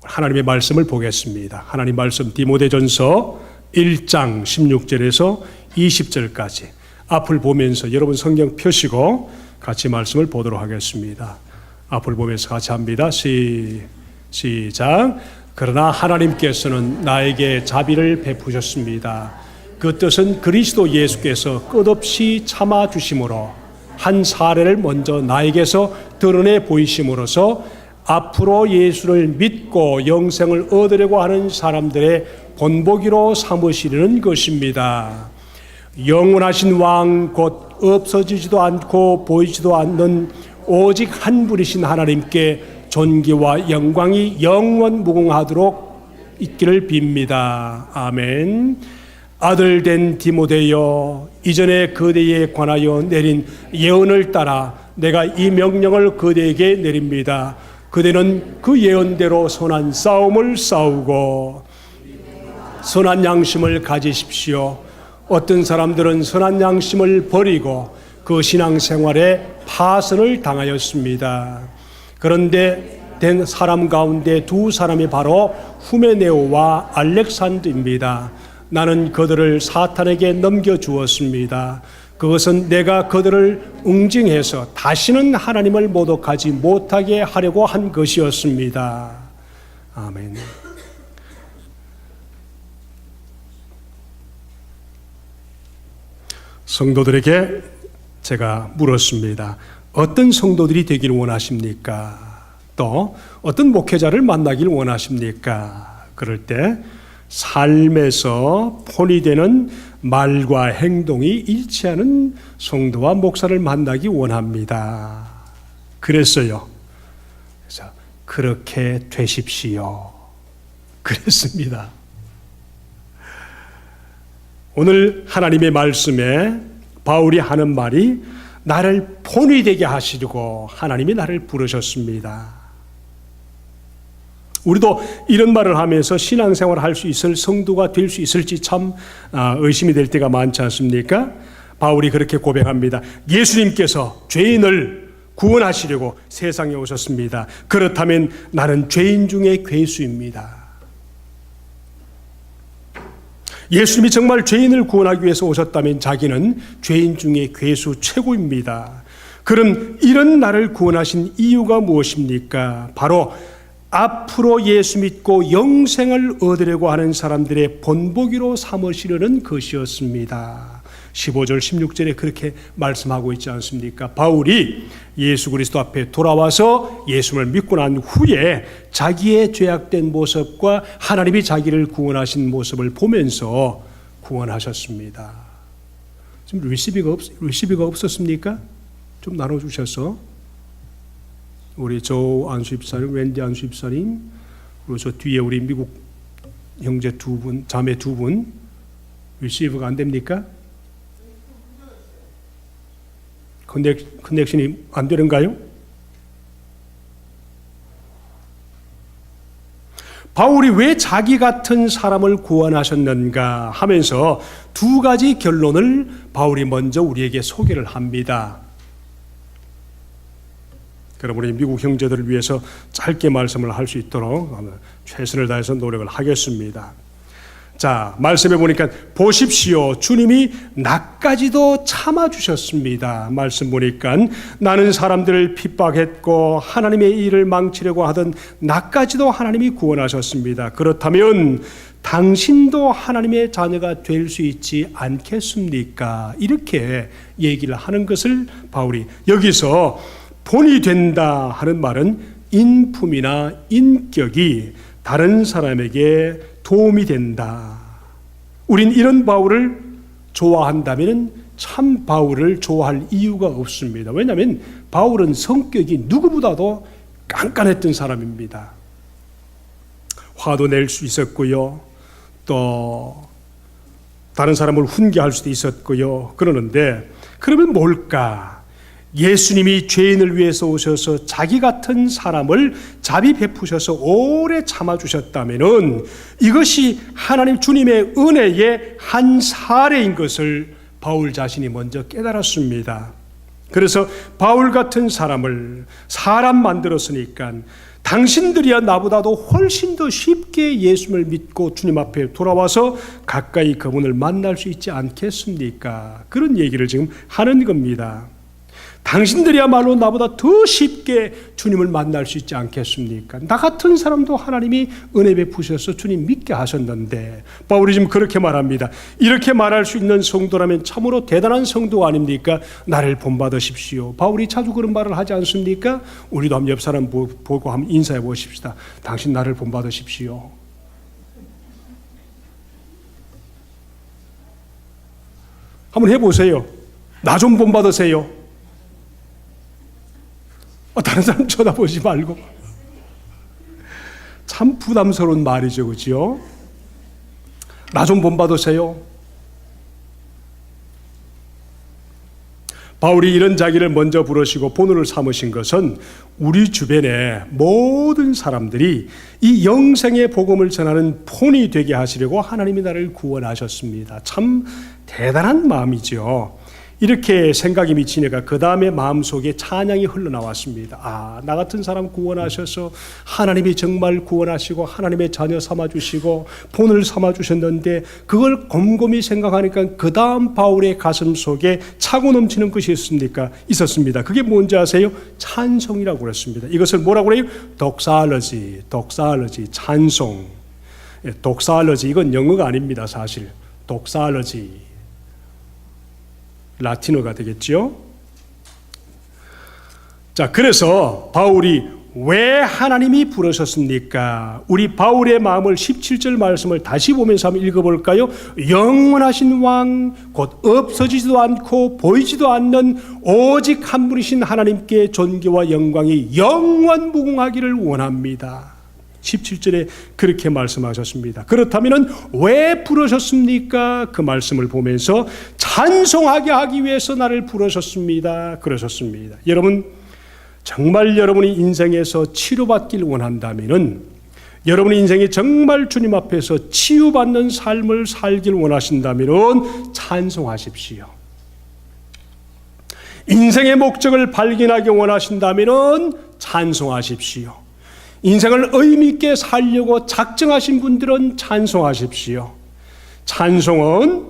하나님의 말씀을 보겠습니다. 하나님 말씀 디모데전서 1장 16절에서 20절까지 앞을 보면서 여러분 성경 펴시고 같이 말씀을 보도록 하겠습니다. 앞을 보면서 같이 합니다. 시작. 그러나 하나님께서는 나에게 자비를 베푸셨습니다. 그 뜻은 그리스도 예수께서 끝없이 참아주심으로 한 사례를 먼저 나에게서 드러내 보이심으로써 앞으로 예수를 믿고 영생을 얻으려고 하는 사람들의 본보기로 삼으시려는 것입니다. 영원하신 왕 곧 없어지지도 않고 보이지도 않는 오직 한 분이신 하나님께 존귀와 영광이 영원 무궁하도록 있기를 빕니다. 아멘. 아들 된 디모데여, 이전에 그대에 관하여 내린 예언을 따라 내가 이 명령을 그대에게 내립니다. 그대는 그 예언대로 선한 싸움을 싸우고 선한 양심을 가지십시오. 어떤 사람들은 선한 양심을 버리고 그 신앙생활에 파선을 당하였습니다. 그런데 된 사람 가운데 두 사람이 바로 후메네오와 알렉산더입니다. 나는 그들을 사탄에게 넘겨주었습니다. 그것은 내가 그들을 응징해서 다시는 하나님을 모독하지 못하게 하려고 한 것이었습니다. 아멘. 성도들에게 제가 물었습니다. 어떤 성도들이 되기를 원하십니까? 또 어떤 목회자를 만나길 원하십니까? 그럴 때 삶에서 본이되는 말과 행동이 일치하는 성도와 목사를 만나기 원합니다. 그랬어요. 그래서 그렇게 되십시오. 그랬습니다. 오늘 하나님의 말씀에 바울이 하는 말이 나를 본이 되게 하시려고 하나님이 나를 부르셨습니다. 우리도 이런 말을 하면서 신앙생활을 할 수 있을 성도가 될 수 있을지 참 의심이 될 때가 많지 않습니까? 바울이 그렇게 고백합니다. 예수님께서 죄인을 구원하시려고 세상에 오셨습니다. 그렇다면 나는 죄인 중에 괴수입니다. 예수님이 정말 죄인을 구원하기 위해서 오셨다면 자기는 죄인 중에 괴수 최고입니다. 그럼 이런 나를 구원하신 이유가 무엇입니까? 바로 앞으로 예수 믿고 영생을 얻으려고 하는 사람들의 본보기로 삼으시려는 것이었습니다. 15절 16절에 그렇게 말씀하고 있지 않습니까? 바울이 예수 그리스도 앞에 돌아와서 예수를 믿고 난 후에 자기의 죄악된 모습과 하나님이 자기를 구원하신 모습을 보면서 구원하셨습니다. 지금 리시비가 없었습니까? 좀 나눠주셔서 우리 조 안수 집사님, 웬디 안수 집사님, 그리고 저 뒤에 우리 미국 형제 두 분, 자매 두 분 리시브가 안 됩니까? 커넥션이 안 되는가요? 바울이 왜 자기 같은 사람을 구원하셨는가 하면서 두 가지 결론을 바울이 먼저 우리에게 소개를 합니다. 그럼 우리 미국 형제들을 위해서 짧게 말씀을 할 수 있도록 최선을 다해서 노력을 하겠습니다. 자, 말씀해 보니까 보십시오. 주님이 나까지도 참아주셨습니다. 말씀 보니까 나는 사람들을 핍박했고 하나님의 일을 망치려고 하던 나까지도 하나님이 구원하셨습니다. 그렇다면 당신도 하나님의 자녀가 될 수 있지 않겠습니까? 이렇게 얘기를 하는 것을 바울이 여기서 본이 된다 하는 말은 인품이나 인격이 다른 사람에게 도움이 된다. 우린 이런 바울을 좋아한다면 참 바울을 좋아할 이유가 없습니다. 왜냐하면 바울은 성격이 누구보다도 깐깐했던 사람입니다. 화도 낼 수 있었고요. 또 다른 사람을 훈계할 수도 있었고요. 그러는데 그러면 뭘까? 예수님이 죄인을 위해서 오셔서 자기 같은 사람을 자비 베푸셔서 오래 참아주셨다면 이것이 하나님 주님의 은혜의 한 사례인 것을 바울 자신이 먼저 깨달았습니다. 그래서 바울 같은 사람을 사람 만들었으니까 당신들이야 나보다도 훨씬 더 쉽게 예수를 믿고 주님 앞에 돌아와서 가까이 그분을 만날 수 있지 않겠습니까? 그런 얘기를 지금 하는 겁니다. 당신들이야말로 나보다 더 쉽게 주님을 만날 수 있지 않겠습니까? 나 같은 사람도 하나님이 은혜 베푸셔서 주님 믿게 하셨는데, 바울이 지금 그렇게 말합니다. 이렇게 말할 수 있는 성도라면 참으로 대단한 성도 아닙니까? 나를 본받으십시오. 바울이 자주 그런 말을 하지 않습니까? 우리도 한번 옆 사람 보고 한번 인사해 보십시다. 당신 나를 본받으십시오. 한번 해보세요. 나 좀 본받으세요. 다른 사람 쳐다보지 말고. 참 부담스러운 말이죠, 그죠? 나 좀 본받으세요. 바울이 이런 자기를 먼저 부르시고 본호를 삼으신 것은 우리 주변의 모든 사람들이 이 영생의 복음을 전하는 폰이 되게 하시려고 하나님이 나를 구원하셨습니다. 참 대단한 마음이죠. 이렇게 생각이 미치니까 그 다음에 마음속에 찬양이 흘러나왔습니다. 나 같은 사람 구원하셔서 하나님이 정말 구원하시고 하나님의 자녀 삼아주시고 본을 삼아주셨는데, 그걸 곰곰이 생각하니까 그 다음 바울의 가슴 속에 차고 넘치는 것이 있었습니다. 그게 뭔지 아세요? 찬송이라고 그랬습니다. 이것을 뭐라고 그래요? 독살러지, 찬송. 독살러지, 이건 영어가 아닙니다, 사실. 독살러지. 라틴어가 되겠죠. 자, 그래서 바울이 왜 하나님이 부르셨습니까? 우리 바울의 마음을 17절 말씀을 다시 보면서 한번 읽어볼까요? 영원하신 왕, 곧 없어지지도 않고 보이지도 않는 오직 한 분이신 하나님께 존귀와 영광이 영원무궁하기를 원합니다. 17절에 그렇게 말씀하셨습니다. 그렇다면 왜 부르셨습니까? 그 말씀을 보면서 찬송하게 하기 위해서 나를 부르셨습니다. 그러셨습니다. 여러분, 정말 여러분이 인생에서 치료받길 원한다면, 여러분의 인생이 정말 주님 앞에서 치유받는 삶을 살길 원하신다면 찬송하십시오. 인생의 목적을 발견하기 원하신다면 찬송하십시오. 인생을 의미 있게 살려고 작정하신 분들은 찬송하십시오. 찬송은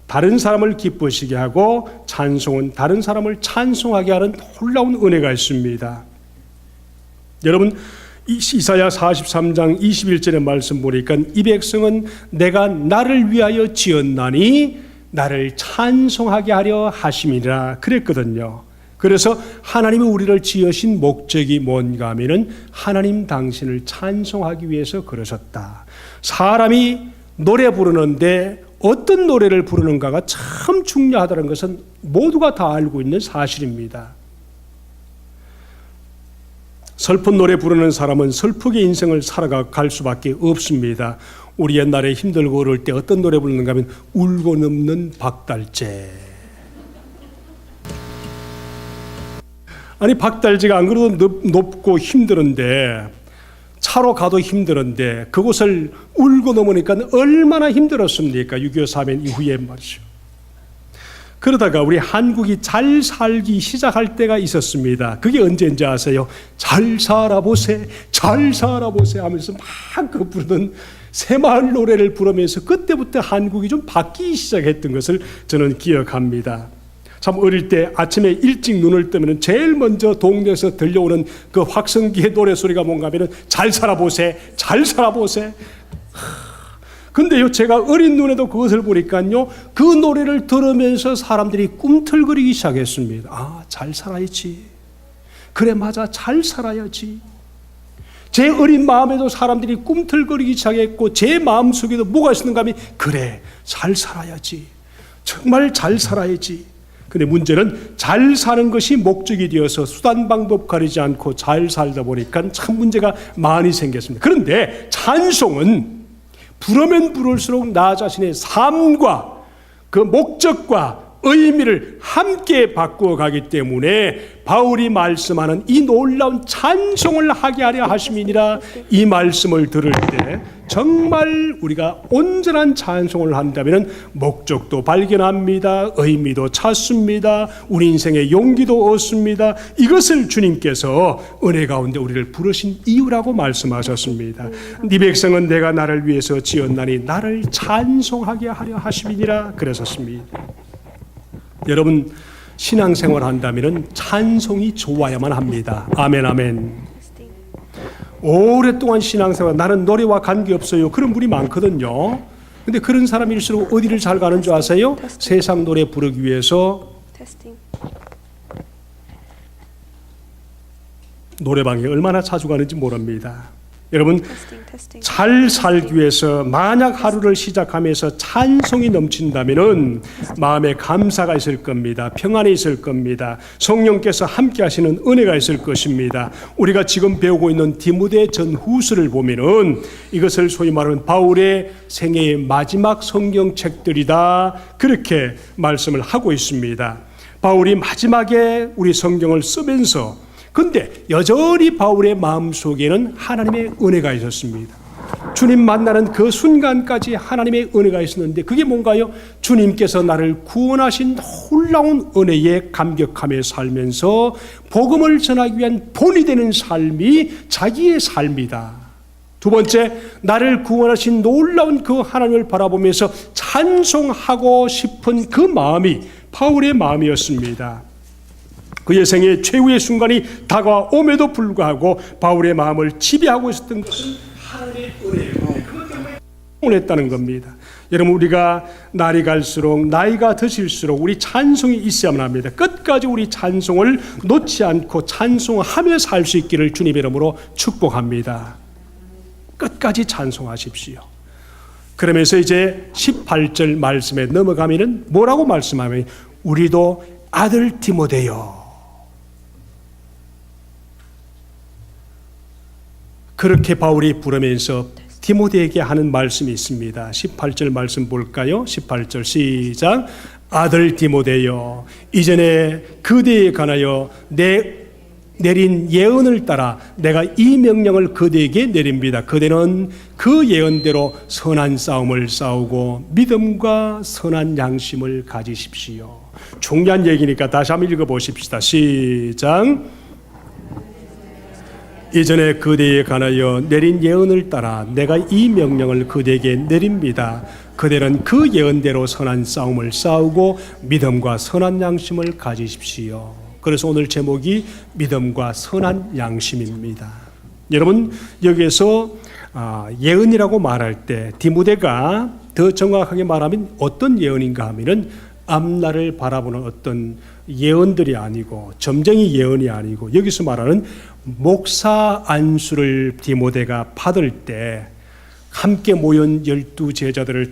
다른 사람을 기쁘시게 하고, 찬송은 다른 사람을 찬송하게 하는 놀라운 은혜가 있습니다. 여러분, 이사야 43장 21절의 말씀 보니까 이 백성은 내가 나를 위하여 지었나니 나를 찬송하게 하려 하심이라 그랬거든요. 그래서 하나님이 우리를 지으신 목적이 뭔가 하면은 하나님 당신을 찬송하기 위해서 그러셨다. 사람이 노래 부르는데 어떤 노래를 부르는가가 참 중요하다는 것은 모두가 다 알고 있는 사실입니다. 슬픈 노래 부르는 사람은 슬프게 인생을 살아갈 수밖에 없습니다. 우리 옛날에 힘들고 어려울 때 어떤 노래 부르는가 하면 울고 넘는 박달재. 아니, 박달재가 안 그래도 높고 힘들은데, 차로 가도 힘들은데 그곳을 울고 넘으니까 얼마나 힘들었습니까? 6.25 사변 이후에 말이죠. 그러다가 우리 한국이 잘 살기 시작할 때가 있었습니다. 그게 언제인지 아세요? 잘 살아보세, 잘 살아보세 하면서 막 그 부르던 새마을 노래를 부르면서 그때부터 한국이 좀 바뀌기 시작했던 것을 저는 기억합니다. 참 어릴 때 아침에 일찍 눈을 뜨면 제일 먼저 동네에서 들려오는 그 확성기의 노래소리가 뭔가 하면 잘 살아보세, 잘 살아보세. 근데요, 제가 어린 눈에도 그것을 보니까요, 그 노래를 들으면서 사람들이 꿈틀거리기 시작했습니다. 잘 살아야지. 그래, 맞아, 잘 살아야지. 제 어린 마음에도 사람들이 꿈틀거리기 시작했고, 제 마음속에도 뭐가 있었는가 하면 그래, 잘 살아야지. 정말 잘 살아야지. 근데 문제는 잘 사는 것이 목적이 되어서 수단 방법 가리지 않고 잘 살다 보니까 참 문제가 많이 생겼습니다. 그런데 찬송은 부르면 부를수록 나 자신의 삶과 그 목적과 의미를 함께 바꾸어 가기 때문에 바울이 말씀하는 이 놀라운 찬송을 하게 하려 하심이니라. 이 말씀을 들을 때 정말 우리가 온전한 찬송을 한다면 목적도 발견합니다. 의미도 찾습니다. 우리 인생의 용기도 얻습니다. 이것을 주님께서 은혜 가운데 우리를 부르신 이유라고 말씀하셨습니다. 네 백성은 내가 나를 위해서 지었나니 나를 찬송하게 하려 하심이니라 그러셨습니다. 여러분, 신앙생활 한다면 찬송이 좋아야만 합니다. 아멘 아멘. 오랫동안 신앙생활 나는 노래와 관계없어요 그런 분이 많거든요. 근데 그런 사람일수록 어디를 잘 가는 줄 아세요? 세상 노래 부르기 위해서 노래방에 얼마나 자주 가는지 모릅니다. 여러분, 잘 살기 위해서 만약 하루를 시작하면서 찬송이 넘친다면 마음에 감사가 있을 겁니다. 평안이 있을 겁니다. 성령께서 함께 하시는 은혜가 있을 것입니다. 우리가 지금 배우고 있는 디모데 전후서를 보면은 이것을 소위 말하는 바울의 생애의 마지막 성경책들이다 그렇게 말씀을 하고 있습니다. 바울이 마지막에 우리 성경을 쓰면서 근데 여전히 바울의 마음속에는 하나님의 은혜가 있었습니다. 주님 만나는 그 순간까지 하나님의 은혜가 있었는데 그게 뭔가요? 주님께서 나를 구원하신 놀라운 은혜에 감격하며 살면서 복음을 전하기 위한 본이 되는 삶이 자기의 삶이다. 두 번째, 나를 구원하신 놀라운 그 하나님을 바라보면서 찬송하고 싶은 그 마음이 바울의 마음이었습니다. 그의 생의 최후의 순간이 다가옴에도 불구하고 바울의 마음을 지배하고 있었던 것은 하나님의 은혜예요. 그것 때문에 했다는 겁니다. 여러분, 우리가 날이 갈수록 나이가 드실수록 우리 찬송이 있어야만 합니다. 끝까지 우리 찬송을 놓지 않고 찬송하며 살 수 있기를 주님의 이름으로 축복합니다. 끝까지 찬송하십시오. 그러면서 이제 18절 말씀에 넘어가면은 뭐라고 말씀하면 우리도 아들 디모데요. 그렇게 바울이 부르면서 디모데에게 하는 말씀이 있습니다. 18절 말씀 볼까요? 18절 시작. 아들 디모데여, 이전에 그대에 관하여 내린 예언을 따라 내가 이 명령을 그대에게 내립니다. 그대는 그 예언대로 선한 싸움을 싸우고 믿음과 선한 양심을 가지십시오. 중요한 얘기니까 다시 한번 읽어보십시다. 시작. 이전에 그대에 관하여 내린 예언을 따라 내가 이 명령을 그대에게 내립니다. 그대는 그 예언대로 선한 싸움을 싸우고 믿음과 선한 양심을 가지십시오. 그래서 오늘 제목이 믿음과 선한 양심입니다. 여러분, 여기에서 예언이라고 말할 때 디모데가 더 정확하게 말하면 어떤 예언인가 하면은 앞날을 바라보는 어떤 예언들이 아니고 점쟁이 예언이 아니고 여기서 말하는 목사 안수를 디모데가 받을 때 함께 모인 12 제자들을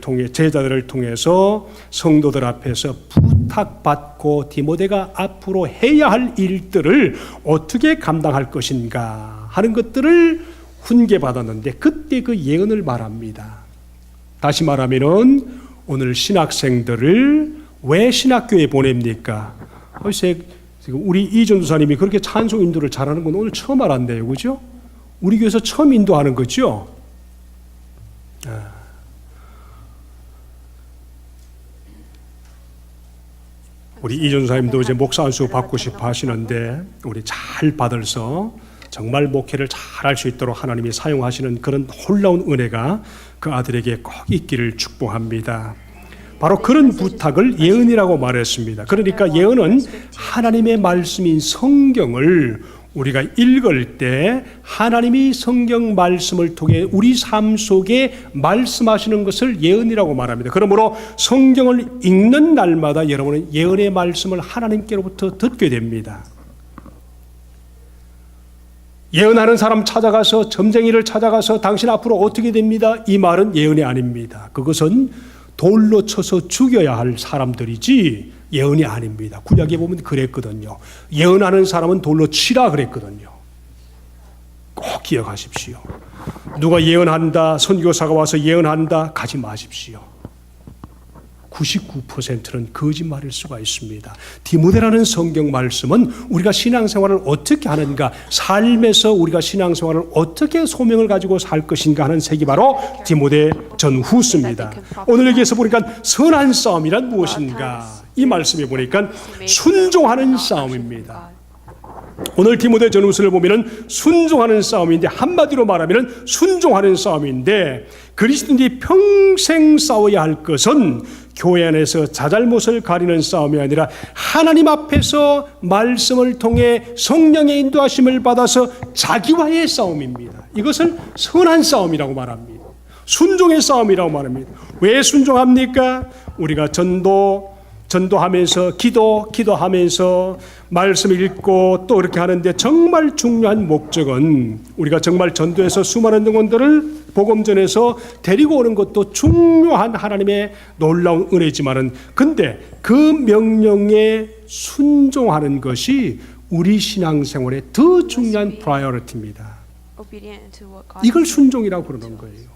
통해서 성도들 앞에서 부탁받고 디모데가 앞으로 해야 할 일들을 어떻게 감당할 것인가 하는 것들을 훈계받았는데 그때 그 예언을 말합니다. 다시 말하면은 오늘 신학생들을 왜 신학교에 보냅니까? 글쎄, 우리 이전도사님이 그렇게 찬송 인도를 잘하는 건 오늘 처음 알았네요. 그죠? 우리 교회에서 처음 인도하는 거죠? 우리 이전도사님도 이제 목사 안수 받고 싶어 하시는데 우리 잘 받아서 정말 목회를 잘 할 수 있도록 하나님이 사용하시는 그런 놀라운 은혜가 그 아들에게 꼭 있기를 축복합니다. 바로 그런 부탁을 예언이라고 말했습니다. 그러니까 예언은 하나님의 말씀인 성경을 우리가 읽을 때 하나님이 성경 말씀을 통해 우리 삶 속에 말씀하시는 것을 예언이라고 말합니다. 그러므로 성경을 읽는 날마다 여러분은 예언의 말씀을 하나님께로부터 듣게 됩니다. 예언하는 사람 찾아가서 점쟁이를 찾아가서 당신 앞으로 어떻게 됩니다? 이 말은 예언이 아닙니다. 그것은 돌로 쳐서 죽여야 할 사람들이지 예언이 아닙니다. 구약에 보면 그랬거든요. 예언하는 사람은 돌로 치라 그랬거든요. 꼭 기억하십시오. 누가 예언한다, 선교사가 와서 예언한다, 가지 마십시오. 99%는 거짓말일 수가 있습니다. 디모데라는 성경 말씀은 우리가 신앙생활을 어떻게 하는가, 삶에서 우리가 신앙생활을 어떻게 소명을 가지고 살 것인가 하는 책이 바로 디모데 전후서입니다. 오늘 여기에서 보니까 선한 싸움이란 무엇인가, 이 말씀에 보니까 순종하는 싸움입니다. 오늘 디모데 전후서를 보면은 순종하는 싸움인데, 한마디로 말하면은 순종하는 싸움인데, 그리스도인들이 평생 싸워야 할 것은 교회 안에서 자잘못을 가리는 싸움이 아니라 하나님 앞에서 말씀을 통해 성령의 인도하심을 받아서 자기와의 싸움입니다. 이것을 선한 싸움이라고 말합니다. 순종의 싸움이라고 말합니다. 왜 순종합니까? 우리가 전도하면서 기도하면서 말씀 읽고 또 이렇게 하는데, 정말 중요한 목적은 우리가 정말 전도해서 수많은 영혼들을 복음 전해서 데리고 오는 것도 중요한 하나님의 놀라운 은혜지만은, 근데 그 명령에 순종하는 것이 우리 신앙생활의 더 중요한 프라이어리티입니다. 이걸 순종이라고 그러는 거예요.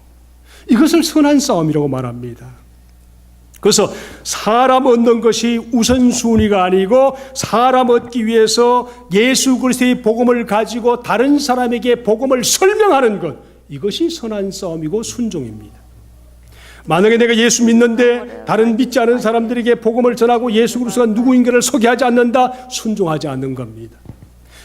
이것을 선한 싸움이라고 말합니다. 그래서 사람 얻는 것이 우선순위가 아니고, 사람 얻기 위해서 예수 그리스도의 복음을 가지고 다른 사람에게 복음을 설명하는 것, 이것이 선한 싸움이고 순종입니다. 만약에 내가 예수 믿는데 다른 믿지 않은 사람들에게 복음을 전하고 예수 그리스도가 누구인가를 소개하지 않는다, 순종하지 않는 겁니다.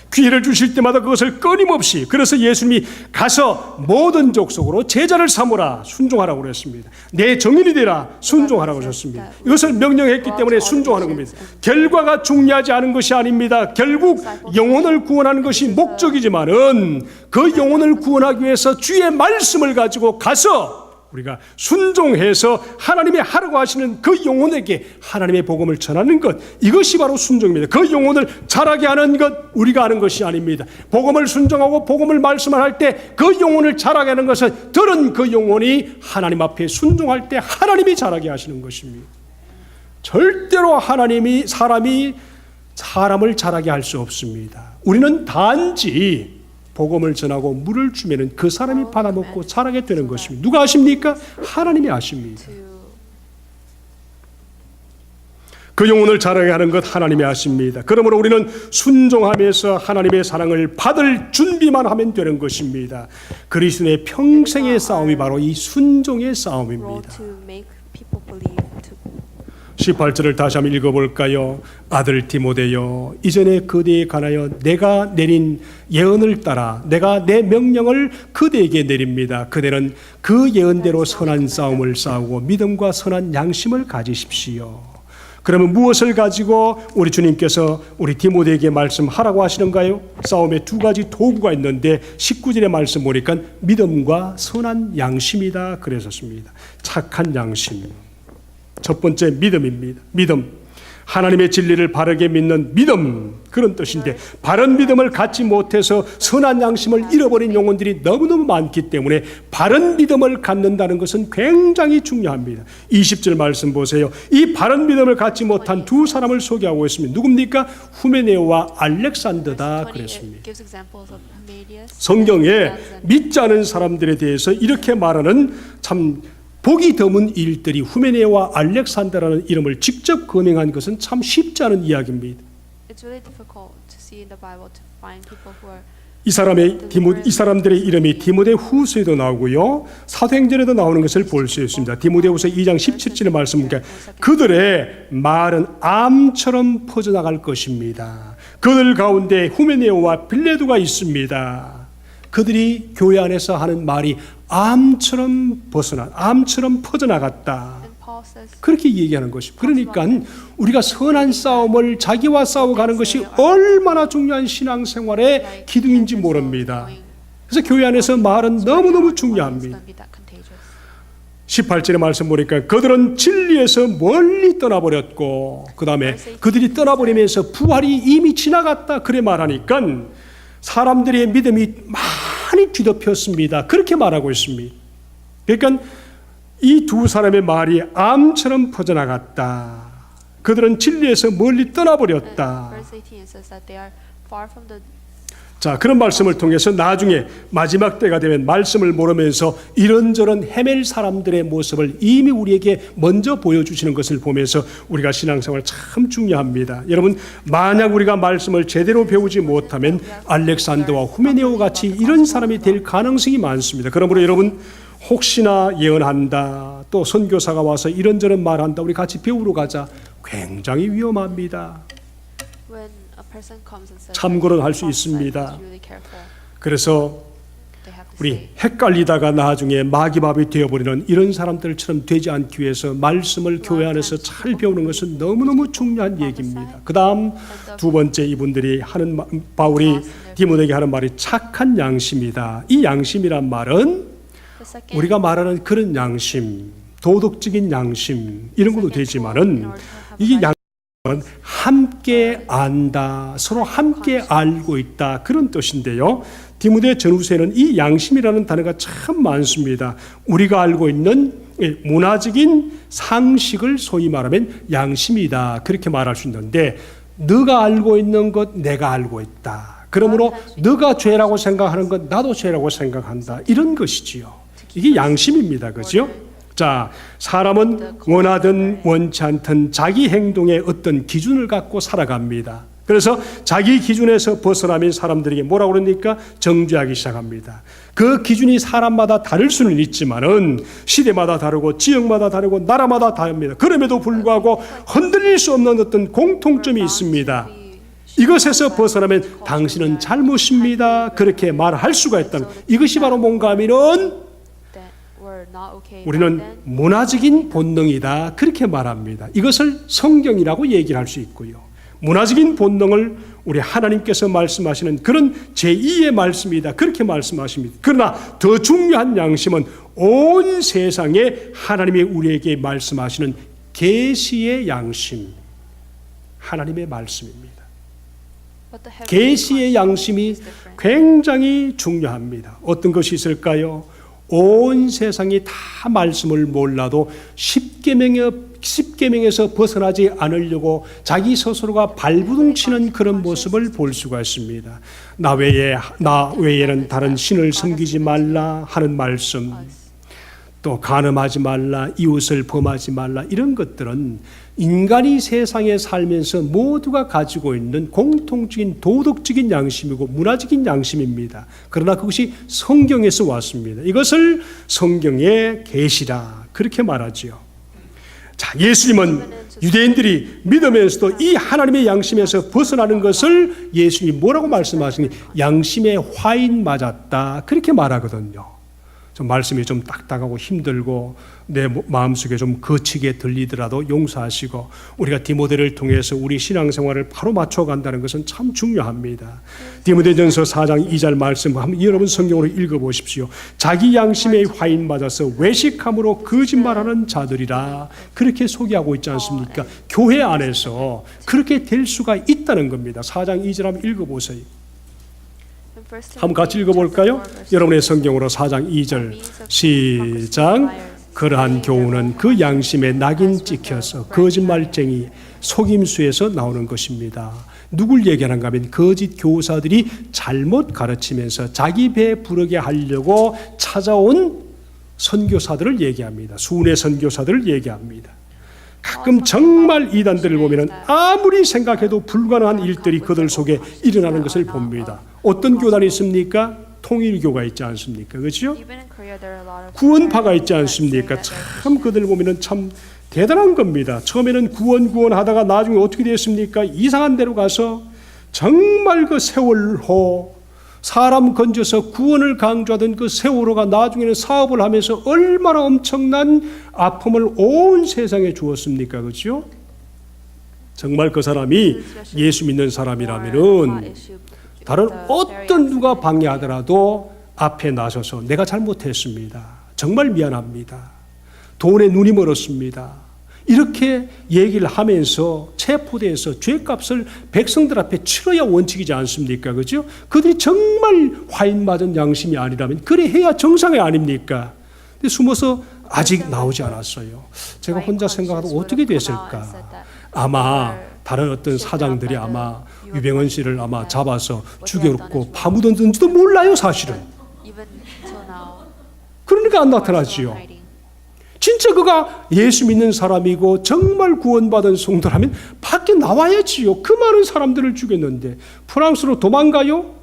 기회를 주실 때마다 그것을 끊임없이, 그래서 예수님이 가서 모든 족속으로 제자를 삼으라, 순종하라고 그랬습니다. 내 정인이 되라, 순종하라고 하셨습니다. 이것을 명령했기 때문에 순종하는 겁니다. 결과가 중요하지 않은 것이 아닙니다. 결국 영혼을 구원하는 것이 목적이지만은, 그 영혼을 구원하기 위해서 주의 말씀을 가지고 가서 우리가 순종해서 하나님이 하라고 하시는 그 영혼에게 하나님의 복음을 전하는 것, 이것이 바로 순종입니다. 그 영혼을 자라게 하는 것, 우리가 하는 것이 아닙니다. 복음을 순종하고 복음을 말씀을 할 때 그 영혼을 자라게 하는 것은, 들은 그 영혼이 하나님 앞에 순종할 때 하나님이 자라게 하시는 것입니다. 절대로 사람이 사람을 자라게 할 수 없습니다. 우리는 단지 복음을 전하고 물을 주면은 그 사람이 받아먹고 자라게 되는 것입니다. 누가 아십니까? 하나님이 아십니다. 그 영혼을 자라게 하는 것 하나님이 아십니다. 그러므로 우리는 순종하면서 하나님의 사랑을 받을 준비만 하면 되는 것입니다. 그리스도의 평생의 싸움이 바로 이 순종의 싸움입니다. 18절을 다시 한번 읽어볼까요? 아들 디모데여, 이전에 그대에 관하여 내가 내린 예언을 따라 내가 내 명령을 그대에게 내립니다. 그대는 그 예언대로 선한 싸움을 싸우고 믿음과 선한 양심을 가지십시오. 그러면 무엇을 가지고 우리 주님께서 우리 디모데에게 말씀하라고 하시는가요? 싸움에 두 가지 도구가 있는데, 19절의 말씀 보니까 믿음과 선한 양심이다 그랬었습니다. 착한 양심. 첫 번째 믿음입니다. 믿음, 하나님의 진리를 바르게 믿는 믿음, 그런 뜻인데, 바른 믿음을 갖지 못해서 선한 양심을 잃어버린 영혼들이 너무너무 많기 때문에 바른 믿음을 갖는다는 것은 굉장히 중요합니다. 20절 말씀 보세요. 이 바른 믿음을 갖지 못한 두 사람을 소개하고 있습니다. 누굽니까? 후메네오와 알렉산더다 그랬습니다. 성경에 믿지 않은 사람들에 대해서 이렇게 말하는 참 보기 드문 일들이, 후메네오와 알렉산더라는 이름을 직접 거명한 것은 참 쉽지 않은 이야기입니다. 이 사람들의 이름이 디모데 후서에도 나오고요, 사도행전에도 나오는 것을 볼 수 있습니다. 디모데후서 2장 17절의 말씀입니다. 그들의 말은 암처럼 퍼져나갈 것입니다. 그들 가운데 후메네오와 빌레도가 있습니다. 그들이 교회 안에서 하는 말이 암처럼 퍼져나갔다, 그렇게 얘기하는 것입니다. 그러니까 우리가 선한 싸움을 자기와 싸워가는 것이 얼마나 중요한 신앙생활의 기둥인지 모릅니다. 그래서 교회 안에서 말은 너무너무 중요합니다. 18절의 말씀 보니까 그들은 진리에서 멀리 떠나버렸고, 그 다음에 그들이 떠나버리면서 부활이 이미 지나갔다 그래 말하니까 사람들의 믿음이 많이 뒤덮였습니다. 그렇게 말하고 있습니다. 그러니까 이 두 사람의 말이 암처럼 퍼져나갔다. 그들은 진리에서 멀리 떠나버렸다. 자, 그런 말씀을 통해서 나중에 마지막 때가 되면 말씀을 모르면서 이런저런 헤맬 사람들의 모습을 이미 우리에게 먼저 보여주시는 것을 보면서 우리가 신앙생활 참 중요합니다. 여러분, 만약 우리가 말씀을 제대로 배우지 못하면 알렉산더와 후메네오 같이 이런 사람이 될 가능성이 많습니다. 그러므로 여러분, 혹시나 예언한다, 또 선교사가 와서 이런저런 말한다, 우리 같이 배우러 가자, 굉장히 위험합니다. 참고는 할 수 있습니다. 그래서 우리 헷갈리다가 나중에 마귀밥이 되어버리는 이런 사람들처럼 되지 않기 위해서 말씀을 교회 안에서 잘 배우는 것은 너무너무 중요한 얘기입니다. 그 다음 두 번째 이분들이 하는, 바울이 디모데에게 하는 말이 착한 양심이다. 이 양심이란 말은 우리가 말하는 그런 양심, 도덕적인 양심 이런 것도 되지만은 이게 양심은 함께 안다, 서로 함께 알고 있다, 그런 뜻인데요. 디모데 전후서에는 이 양심이라는 단어가 참 많습니다. 우리가 알고 있는 문화적인 상식을 소위 말하면 양심이다, 그렇게 말할 수 있는데, 너가 알고 있는 것 내가 알고 있다, 그러므로 너가 죄라고 생각하는 것 나도 죄라고 생각한다, 이런 것이지요. 이게 양심입니다. 그죠? 자, 사람은 원하든 원치 않든 자기 행동에 어떤 기준을 갖고 살아갑니다. 그래서 자기 기준에서 벗어나면 사람들에게 뭐라고 그러니까 정죄하기 시작합니다. 그 기준이 사람마다 다를 수는 있지만은 시대마다 다르고 지역마다 다르고 나라마다 다릅니다. 그럼에도 불구하고 흔들릴 수 없는 어떤 공통점이 있습니다. 이것에서 벗어나면 당신은 잘못입니다, 그렇게 말할 수가 있다는, 이것이 바로 뭔가 하면은 우리는 문화적인 본능이다, 그렇게 말합니다. 이것을 성경이라고 얘기를 할 수 있고요. 문화적인 본능을 우리 하나님께서 말씀하시는 그런 제2의 말씀이다, 그렇게 말씀하십니다. 그러나 더 중요한 양심은 온 세상에 하나님이 우리에게 말씀하시는 계시의 양심, 하나님의 말씀입니다. 계시의 양심이 굉장히 중요합니다. 어떤 것이 있을까요? 온 세상이 다 말씀을 몰라도 십계명에서 벗어나지 않으려고 자기 스스로가 발부둥 치는 그런 모습을 볼 수가 있습니다. 나 외에는 다른 신을 섬기지 말라 하는 말씀, 또 간음하지 말라, 이웃을 범하지 말라, 이런 것들은 인간이 세상에 살면서 모두가 가지고 있는 공통적인 도덕적인 양심이고 문화적인 양심입니다. 그러나 그것이 성경에서 왔습니다. 이것을 성경의 계시라, 그렇게 말하지요. 자, 예수님은 유대인들이 믿으면서도 이 하나님의 양심에서 벗어나는 것을 예수님이 뭐라고 말씀하시니 양심의 화인 맞았다, 그렇게 말하거든요. 좀 말씀이 좀 딱딱하고 힘들고 내 마음속에 좀 거치게 들리더라도 용서하시고, 우리가 디모데를 통해서 우리 신앙생활을 바로 맞춰간다는 것은 참 중요합니다. 디모데전서 4장 2절 말씀 한번 여러분 성경으로 읽어보십시오. 자기 양심의 화인 맞아서 외식함으로 거짓말하는 자들이라, 그렇게 소개하고 있지 않습니까? 교회 안에서 그렇게 될 수가 있다는 겁니다. 4장 2절 한번 읽어보세요. 한번 같이 읽어볼까요? 여러분의 성경으로 4장 2절 시작. 그러한 교훈은 그 양심에 낙인 찍혀서 거짓말쟁이 속임수에서 나오는 것입니다. 누굴 얘기하는가 하면 거짓 교사들이 잘못 가르치면서 자기 배 부르게 하려고 찾아온 선교사들을 얘기합니다. 순회 선교사들을 얘기합니다. 가끔 정말 이단들을 보면 아무리 생각해도 불가능한 일들이 그들 속에 일어나는 것을 봅니다. 어떤 교단이 있습니까? 통일교가 있지 않습니까? 그렇죠? 구원파가 있지 않습니까? 참 그들 보면 참 대단한 겁니다. 처음에는 구원 하다가 나중에 어떻게 됐습니까? 이상한 데로 가서 정말 그 세월호 사람 건져서 구원을 강조하던 그 세월호가 나중에는 사업을 하면서 얼마나 엄청난 아픔을 온 세상에 주었습니까? 그렇죠? 정말 그 사람이 예수 믿는 사람이라면은 다른 어떤 누가 방해하더라도 앞에 나서서 내가 잘못했습니다, 정말 미안합니다, 돈에 눈이 멀었습니다, 이렇게 얘기를 하면서 체포돼서 죄값을 백성들 앞에 치러야 원칙이지 않습니까? 그죠? 그들이 정말 화인 맞은 양심이 아니라면 그래 해야 정상이 아닙니까? 근데 숨어서 아직 나오지 않았어요. 제가 혼자 생각하도 어떻게 됐을까? 아마 다른 어떤 사장들이 아마 유병헌 씨를 아마 잡아서 죽였고 파묻었는지도 몰라요, 사실은. 그러니까 안 나타나지요. 진짜 그가 예수 믿는 사람이고 정말 구원받은 성도라면 밖에 나와야지요. 그 많은 사람들을 죽였는데 프랑스로 도망가요?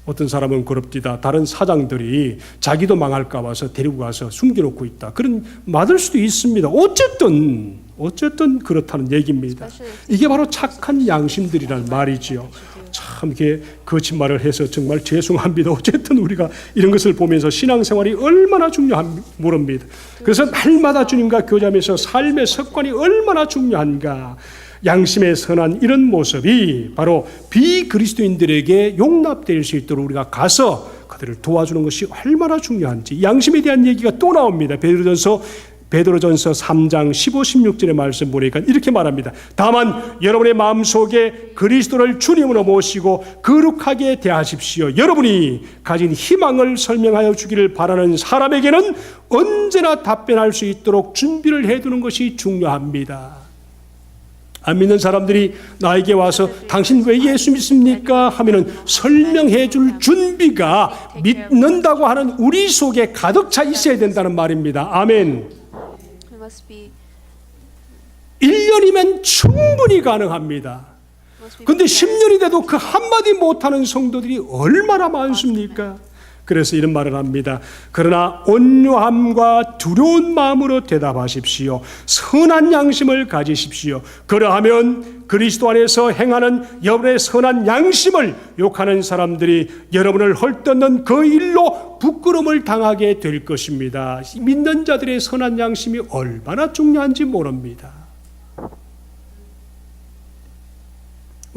어떤 사람은 그럽디다. 다른 사장들이 자기도 망할까 봐서 데리고 가서 숨겨놓고 있다. 그런 맞을 수도 있습니다. 어쨌든 그렇다는 얘기입니다. 이게 바로 착한 양심들이란 말이지요. 참 이게 거친 말을 해서 정말 죄송합니다. 어쨌든 우리가 이런 것을 보면서 신앙생활이 얼마나 중요한 모릅니다. 그래서 날마다 주님과 교제하면서 삶의 습관이 얼마나 중요한가. 양심의 선한 이런 모습이 바로 비그리스도인들에게 용납될 수 있도록 우리가 가서 그들을 도와주는 것이 얼마나 중요한지 양심에 대한 얘기가 또 나옵니다. 베드로전서 3장 15, 16절의 말씀 보니까 이렇게 말합니다. 다만 여러분의 마음속에 그리스도를 주님으로 모시고 거룩하게 대하십시오. 여러분이 가진 희망을 설명하여 주기를 바라는 사람에게는 언제나 답변할 수 있도록 준비를 해두는 것이 중요합니다. 안 믿는 사람들이 나에게 와서 당신 왜 예수 믿습니까? 하면은 설명해 줄 준비가 믿는다고 하는 우리 속에 가득 차 있어야 된다는 말입니다. 아멘. 1년이면 충분히 가능합니다. 근데 10년이 돼도 그 한마디 못하는 성도들이 얼마나 많습니까? 그래서 이런 말을 합니다. 그러나 온유함과 두려운 마음으로 대답하십시오. 선한 양심을 가지십시오. 그러하면 그리스도 안에서 행하는 여러분의 선한 양심을 욕하는 사람들이 여러분을 헐뜯는 그 일로 부끄러움을 당하게 될 것입니다. 믿는 자들의 선한 양심이 얼마나 중요한지 모릅니다.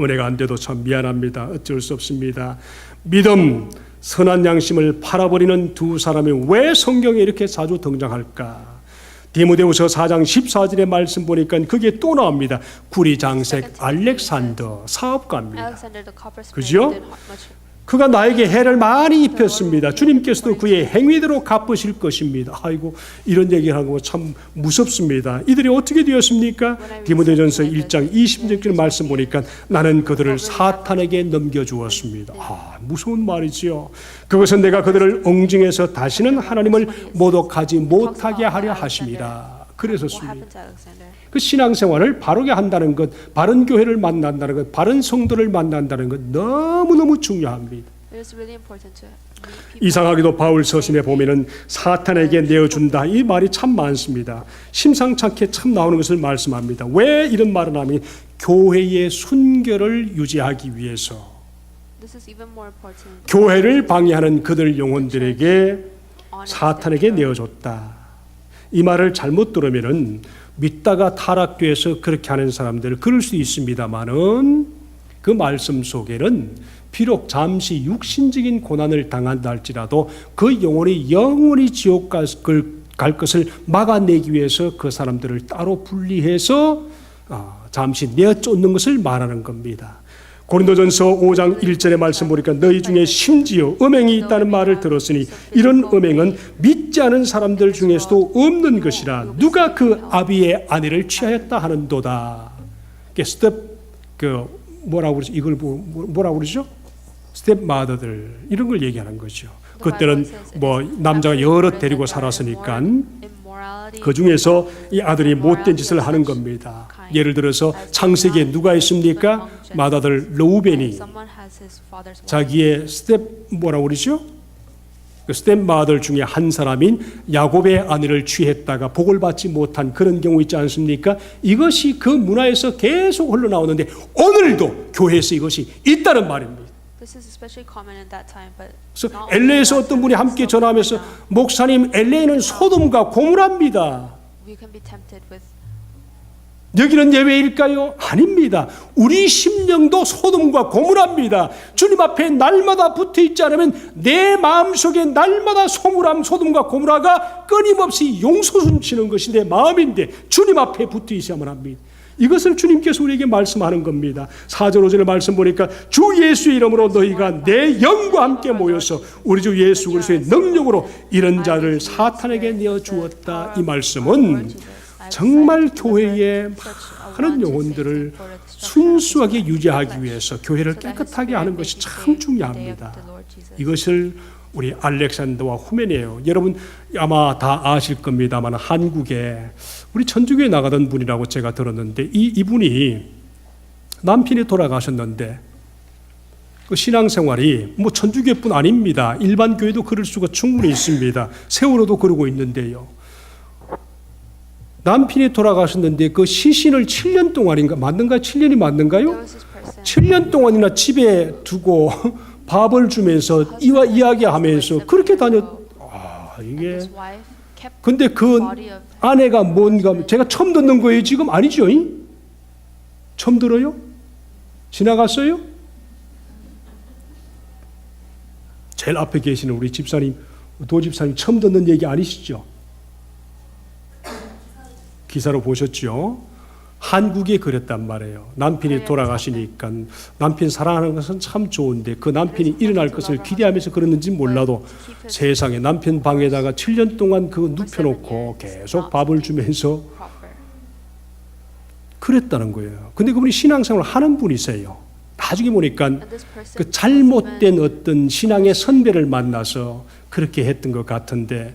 은혜가 안 돼도 참 미안합니다. 어쩔 수 없습니다. 믿음, 선한 양심을 팔아버리는 두 사람이 왜 성경에 이렇게 자주 등장할까? 디모데후서 4장 14절의 말씀 보니까 그게 또 나옵니다. 구리장색 알렉산더 사업가입니다. 그죠? 그가 나에게 해를 많이 입혔습니다. 주님께서도 그의 행위대로 갚으실 것입니다. 아이고, 이런 얘기를 하고 참 무섭습니다. 이들이 어떻게 되었습니까? 디모데전서 1장 20절 말씀 보니까 나는 그들을 사탄에게 넘겨주었습니다. 무서운 말이지요. 그것은 내가 그들을 엉중해서 다시는 하나님을 모독하지 못하게 하려 하심이라. 그랬었습니다. 그 신앙생활을 바르게 한다는 것, 바른 교회를 만난다는 것, 바른 성도를 만난다는 것 너무너무 중요합니다. 이상하게도 바울 서신에 보면은 사탄에게 내어준다 이 말이 참 많습니다. 심상찮게 참 나오는 것을 말씀합니다. 왜 이런 말을 하면 교회의 순결을 유지하기 위해서 교회를 방해하는 그들 영혼들에게 사탄에게 내어줬다. 이 말을 잘못 들으면은 믿다가 타락돼서 그렇게 하는 사람들 그럴 수 있습니다만은 그 말씀 속에는 비록 잠시 육신적인 고난을 당한다 할지라도 그 영혼이 영원히 지옥 갈 것을 막아내기 위해서 그 사람들을 따로 분리해서 잠시 내어쫓는 것을 말하는 겁니다. 고린도전서 5장 1절의 말씀 보니까 너희 중에 심지어 음행이 있다는 말을 들었으니 이런 음행은 믿지 않은 사람들 중에서도 없는 것이라 누가 그 아비의 아내를 취하였다 하는도다. 뭐라고 그러죠? 이걸 뭐라고 그러죠? 스텝 마더들 이런 걸 얘기하는 거죠. 그때는 뭐 남자가 여러 데리고 살았으니까 그 중에서 이 아들이 못된 짓을 하는 겁니다. 예를 들어서 창세기에 누가 있습니까? 맏아들 르우벤이 자기의 뭐라고 그러죠? 그 스텝마들 중에 한 사람인 야곱의 아내를 취했다가 복을 받지 못한 그런 경우 있지 않습니까? 이것이 그 문화에서 계속 흘러나오는데 오늘도 교회에서 이것이 있다는 말입니다. 그래서 LA에서 어떤 분이 함께 전화하면서 목사님 LA는 소돔과 고무랍니다. 여기는 예외일까요? 아닙니다. 우리 심령도 소돔과 고무랍니다. 주님 앞에 날마다 붙어 있지 않으면 내 마음속에 날마다 소물함 소돔과 고무라가 끊임없이 용솟음치는 것이 내 마음인데 주님 앞에 붙어 있어야만 합니다. 이것을 주님께서 우리에게 말씀하는 겁니다. 4절 5절의 말씀 보니까 주 예수의 이름으로 너희가 내 영과 함께 모여서 우리 주 예수 그리스도의 능력으로 이런 자를 사탄에게 내어 주었다. 이 말씀은 정말 교회에 많은 영혼들을 순수하게 유지하기 위해서 교회를 깨끗하게 하는 것이 참 중요합니다. 이것을 우리 알렉산더와 후메니에요. 여러분 아마 다 아실 겁니다만 한국에 우리 천주교에 나가던 분이라고 제가 들었는데 이분이 남편이 돌아가셨는데 그 신앙생활이 뭐 천주교뿐 아닙니다. 일반 교회도 그럴 수가 충분히 있습니다. 세월호도 그러고 있는데요. 남편이 돌아가셨는데 그 시신을 7년 동안인가 맞는가? 7년이 맞는가요? 7년 동안이나 집에 두고 밥을 주면서 이야기하면서 그렇게 이게 근데 그 아내가 뭔가 제가 처음 듣는 거예요. 지금 아니죠? 처음 들어요? 지나갔어요? 제일 앞에 계시는 우리 집사님, 도집사님 처음 듣는 얘기 아니시죠? 기사로 보셨죠? 한국에 그랬단 말이에요. 남편이 돌아가시니까 남편 사랑하는 것은 참 좋은데 그 남편이 일어날 것을 기대하면서 그랬는지 몰라도 세상에 남편 방에다가 7년 동안 그거 눕혀놓고 계속 밥을 주면서 그랬다는 거예요. 근데 그분이 신앙생활을 하는 분이세요. 나중에 보니까 그 잘못된 어떤 신앙의 선배를 만나서 그렇게 했던 것 같은데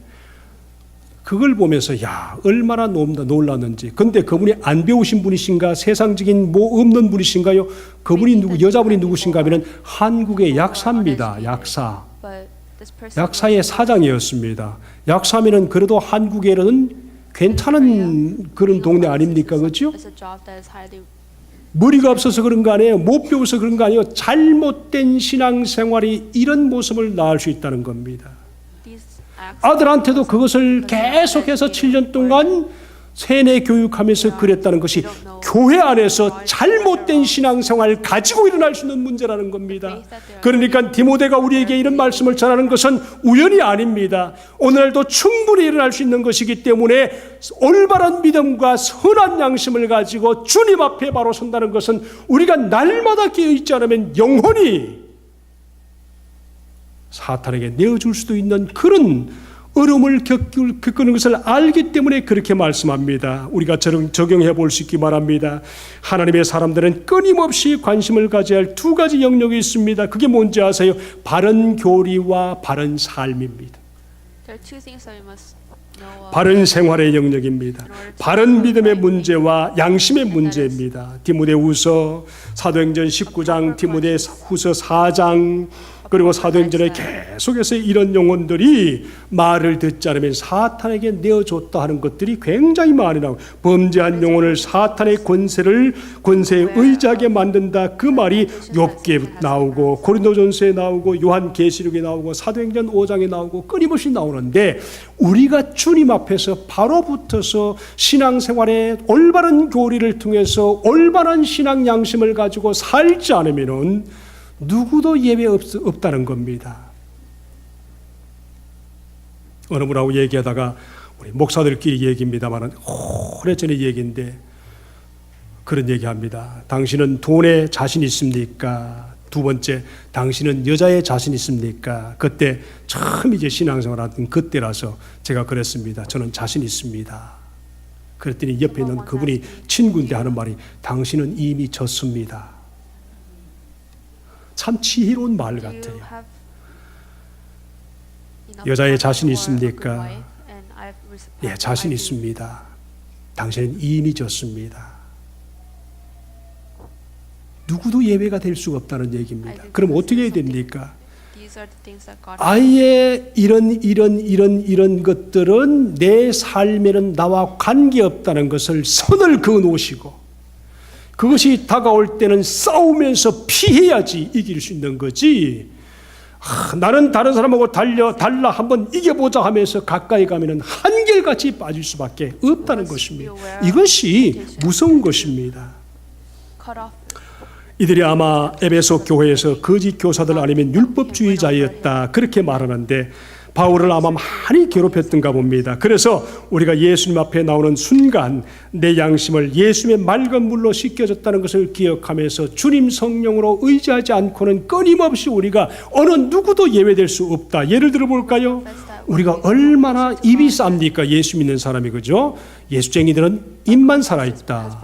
그걸 보면서 얼마나 놀랐는지. 근데 그분이 안 배우신 분이신가? 세상적인 뭐 없는 분이신가요? 그분이 여자분이 누구신가 하면 한국의 약사입니다. 약사. 약사의 사장이었습니다. 약사면은 그래도 한국에는 괜찮은 그런 동네 아닙니까? 그렇죠? 머리가 없어서 그런 거 아니에요. 못 배워서 그런 거 아니에요. 잘못된 신앙생활이 이런 모습을 낳을 수 있다는 겁니다. 아들한테도 그것을 계속해서 7년 동안 세뇌 교육하면서 그랬다는 것이 교회 안에서 잘못된 신앙생활을 가지고 일어날 수 있는 문제라는 겁니다. 그러니까 디모데가 우리에게 이런 말씀을 전하는 것은 우연이 아닙니다. 오늘도 충분히 일어날 수 있는 것이기 때문에 올바른 믿음과 선한 양심을 가지고 주님 앞에 바로 선다는 것은 우리가 날마다 깨어있지 않으면 영혼이 사탄에게 내어줄 수도 있는 그런 어려움을 겪는 것을 알기 때문에 그렇게 말씀합니다. 우리가 적용해 볼 수 있기 바랍니다. 하나님의 사람들은 끊임없이 관심을 가져야 할 두 가지 영역이 있습니다. 그게 뭔지 아세요? 바른 교리와 바른 삶입니다. 바른 생활의 영역입니다. 바른 믿음의 문제와 양심의 문제입니다. 디모데후서 사도행전 19장, 디모데후서 4장, 그리고 사도행전에 계속해서 이런 영혼들이 말을 듣지 않으면 사탄에게 내어줬다 하는 것들이 굉장히 많이 나오고, 범죄한 영혼을 사탄의 권세에 의지하게 만든다. 그 말이 욥기에 나오고 고린도전서에 나오고 요한계시록에 나오고 사도행전 5장에 나오고 끊임없이 나오는데, 우리가 주님 앞에서 바로 붙어서 신앙생활의 올바른 교리를 통해서 올바른 신앙 양심을 가지고 살지 않으면은 누구도 예외 없다는 겁니다. 어느 분하고 얘기하다가 우리 목사들끼리 얘기입니다만 오래전의 얘기인데 그런 얘기합니다. 당신은 돈에 자신 있습니까? 두 번째, 당신은 여자에 자신 있습니까? 그때 처음 이제 신앙생활하던 그때라서 제가 그랬습니다. 저는 자신 있습니다. 그랬더니 옆에 있는 그분이 친구인데 하는 말이, 당신은 이미 졌습니다. 참 지혜로운 말 같아요. 여자에 자신 있습니까? 예, 자신 있습니다. 당신은 이미 졌습니다. 누구도 예외가 될 수가 없다는 얘기입니다. 그럼 어떻게 해야 됩니까? 아예 이런 것들은 내 삶에는 나와 관계없다는 것을 선을 그어 놓으시고, 그것이 다가올 때는 싸우면서 피해야지 이길 수 있는 거지. 나는 다른 사람하고 달라 한번 이겨보자 하면서 가까이 가면은 한결같이 빠질 수밖에 없다는 것입니다. 이것이 무서운 것입니다. 이들이 아마 에베소 교회에서 거짓 교사들 아니면 율법주의자였다 그렇게 말하는데, 바울을 아마 많이 괴롭혔던가 봅니다. 그래서 우리가 예수님 앞에 나오는 순간 내 양심을 예수님의 맑은 물로 씻겨졌다는 것을 기억하면서 주님 성령으로 의지하지 않고는 끊임없이 우리가 어느 누구도 예외될 수 없다. 예를 들어 볼까요? 우리가 얼마나 입이 쌉니까? 예수 믿는 사람이, 그죠? 예수쟁이들은 입만 살아있다.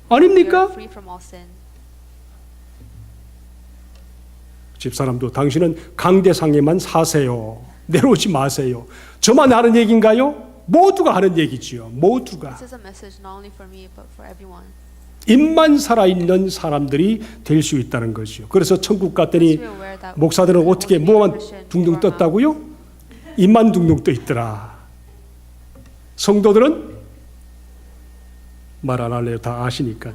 아닙니까? 집사람도 당신은 강대상에만 사세요. 내려오지 마세요. 저만 하는 얘기인가요? 모두가 하는 얘기지요. 모두가. 입만 살아있는 사람들이 될 수 있다는 거죠. 그래서 천국 갔더니 목사들은 어떻게 뭐만 둥둥 떴다고요? 입만 둥둥 떠 있더라. 성도들은 말 안 할래요. 다 아시니까.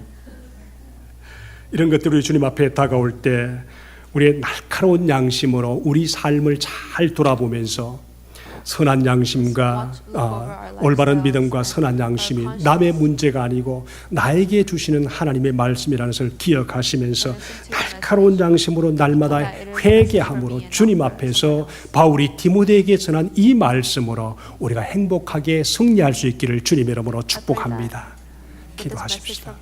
이런 것들이 주님 앞에 다가올 때 우리의 날카로운 양심으로 우리 삶을 잘 돌아보면서 선한 양심과 올바른 믿음과 선한 양심이 남의 문제가 아니고 나에게 주시는 하나님의 말씀이라는 것을 기억하시면서 날카로운 양심으로 날마다 회개함으로 주님 앞에서 바울이 디모데에게 전한 이 말씀으로 우리가 행복하게 승리할 수 있기를 주님의 이름으로 축복합니다. 기도하십시다.